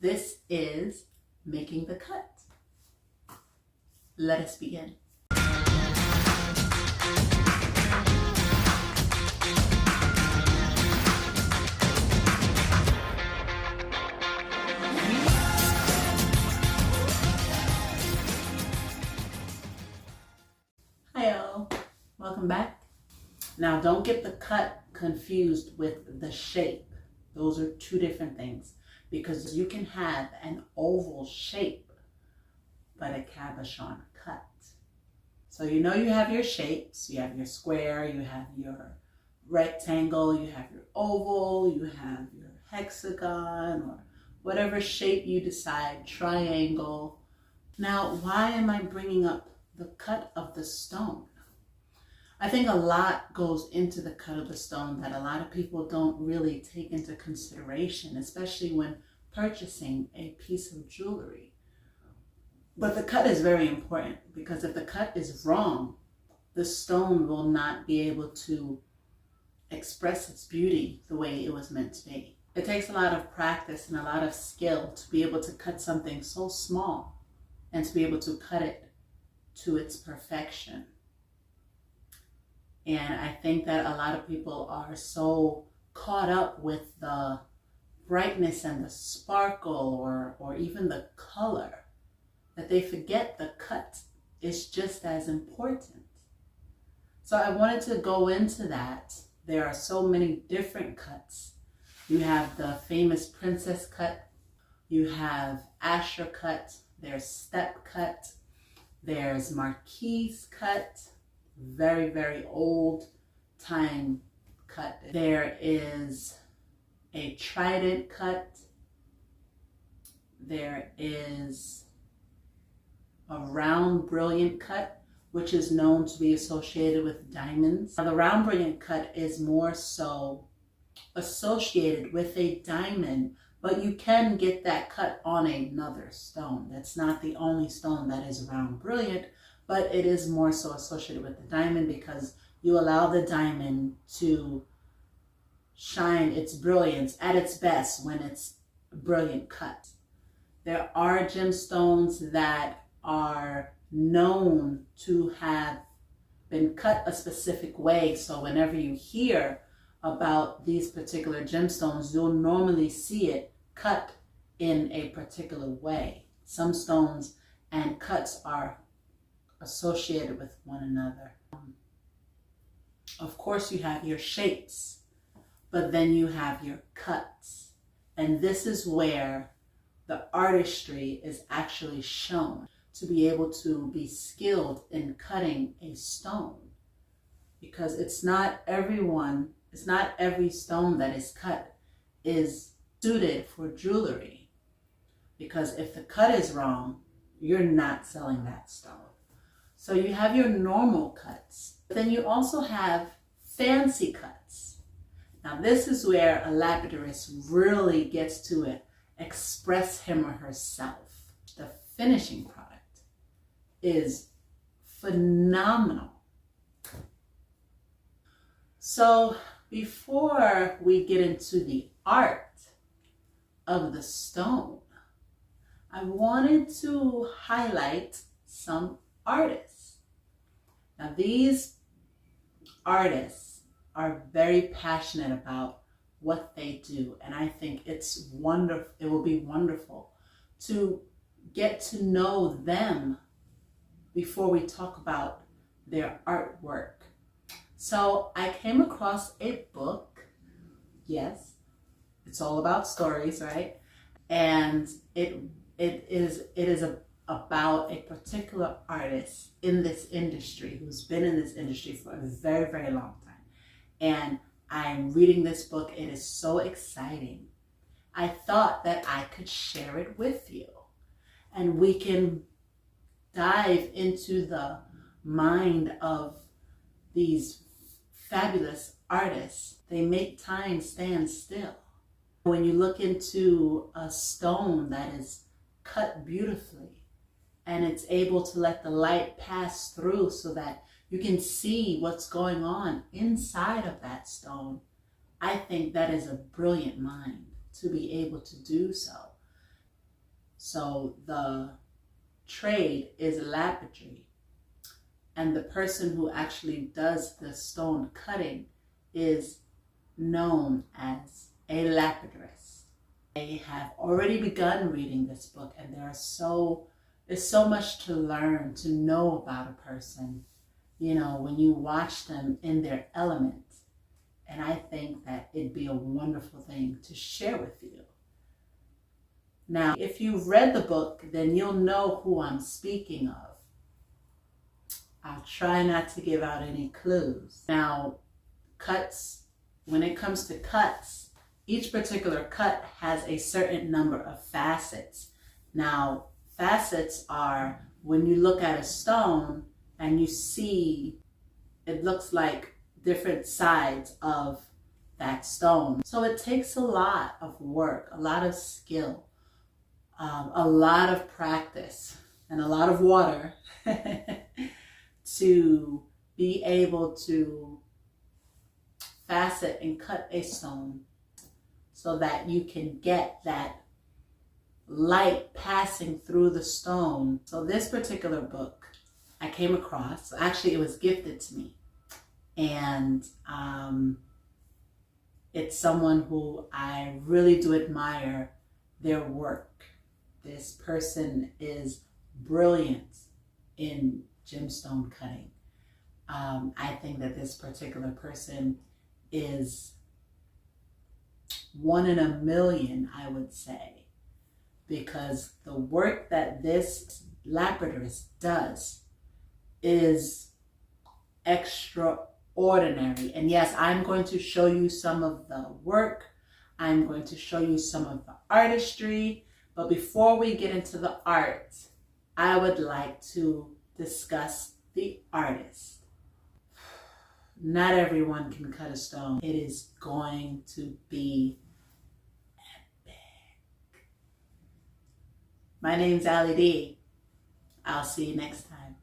This is making the cut. Let us begin. Hi y'all, welcome back. Now don't get the cut confused with the shape. Those are two different things, because you can have an oval shape but a cabochon cut. So you know you have your shapes, you have your square, you have your rectangle, you have your oval, you have your hexagon, or whatever shape you decide, triangle. Now, why am I bringing up the cut of the stone? I think a lot goes into the cut of the stone that a lot of people don't really take into consideration, especially when purchasing a piece of jewelry. But the cut is very important, because if the cut is wrong, the stone will not be able to express its beauty the way it was meant to be. It takes a lot of practice and a lot of skill to be able to cut something so small and to be able to cut it to its perfection. And I think that a lot of people are so caught up with the brightness and the sparkle or even the color that they forget the cut is just as important. So I wanted to go into that. There are so many different cuts. You have the famous princess cut, you have Asher cut, there's step cut, there's marquise cut, very, very old time cut. There is a trident cut. There is a round brilliant cut, which is known to be associated with diamonds. Now, the round brilliant cut is more so associated with a diamond, but you can get that cut on another stone. That's not the only stone that is round brilliant, but it is more so associated with the diamond because you allow the diamond to shine its brilliance at its best when it's brilliant cut. There are gemstones that are known to have been cut a specific way. So whenever you hear about these particular gemstones, you'll normally see it cut in a particular way. Some stones and cuts are associated with one another. Of course, you have your shapes, but then you have your cuts. And this is where the artistry is actually shown, to be able to be skilled in cutting a stone. Because it's not every stone that is cut is suited for jewelry. Because if the cut is wrong, you're not selling that stone. So you have your normal cuts, but then you also have fancy cuts. Now this is where a lapidurist really gets to express him or herself. The finishing product is phenomenal. So before we get into the art of the stone, I wanted to highlight some artists. Now these artists are very passionate about what they do, and I think it's wonderful. It will be wonderful to get to know them before we talk about their artwork. So I came across a book. Yes, it's all about stories, right? And it is about a particular artist in this industry who's been in this industry for a very, very long time. And I'm reading this book. It is so exciting. I thought that I could share it with you, and we can dive into the mind of these fabulous artists. They make time stand still. When you look into a stone that is cut beautifully and it's able to let the light pass through so that you can see what's going on inside of that stone, I think that is a brilliant mind to be able to do so. So the trade is lapidary, and the person who actually does the stone cutting is known as a lapidurist. I have already begun reading this book, and there's so much to learn, to know about a person, you know, when you watch them in their element. And I think that it'd be a wonderful thing to share with you. Now, if you've read the book, then you'll know who I'm speaking of. I'll try not to give out any clues. Now, cuts, when it comes to cuts, each particular cut has a certain number of facets. Now, facets are when you look at a stone and you see it looks like different sides of that stone. So it takes a lot of work, a lot of skill, a lot of practice, and a lot of water to be able to facet and cut a stone so that you can get that light passing through the stone. So this particular book I came across, actually it was gifted to me, and it's someone who I really do admire their work. This person is brilliant in gemstone cutting. I think that this particular person is one in a million, I would say, because the work that this lapidurist does is extraordinary. And yes, I'm going to show you some of the work. I'm going to show you some of the artistry. But before we get into the art, I would like to discuss the artist. Not everyone can cut a stone. It is going to be epic. My name's Ali D. I'll see you next time.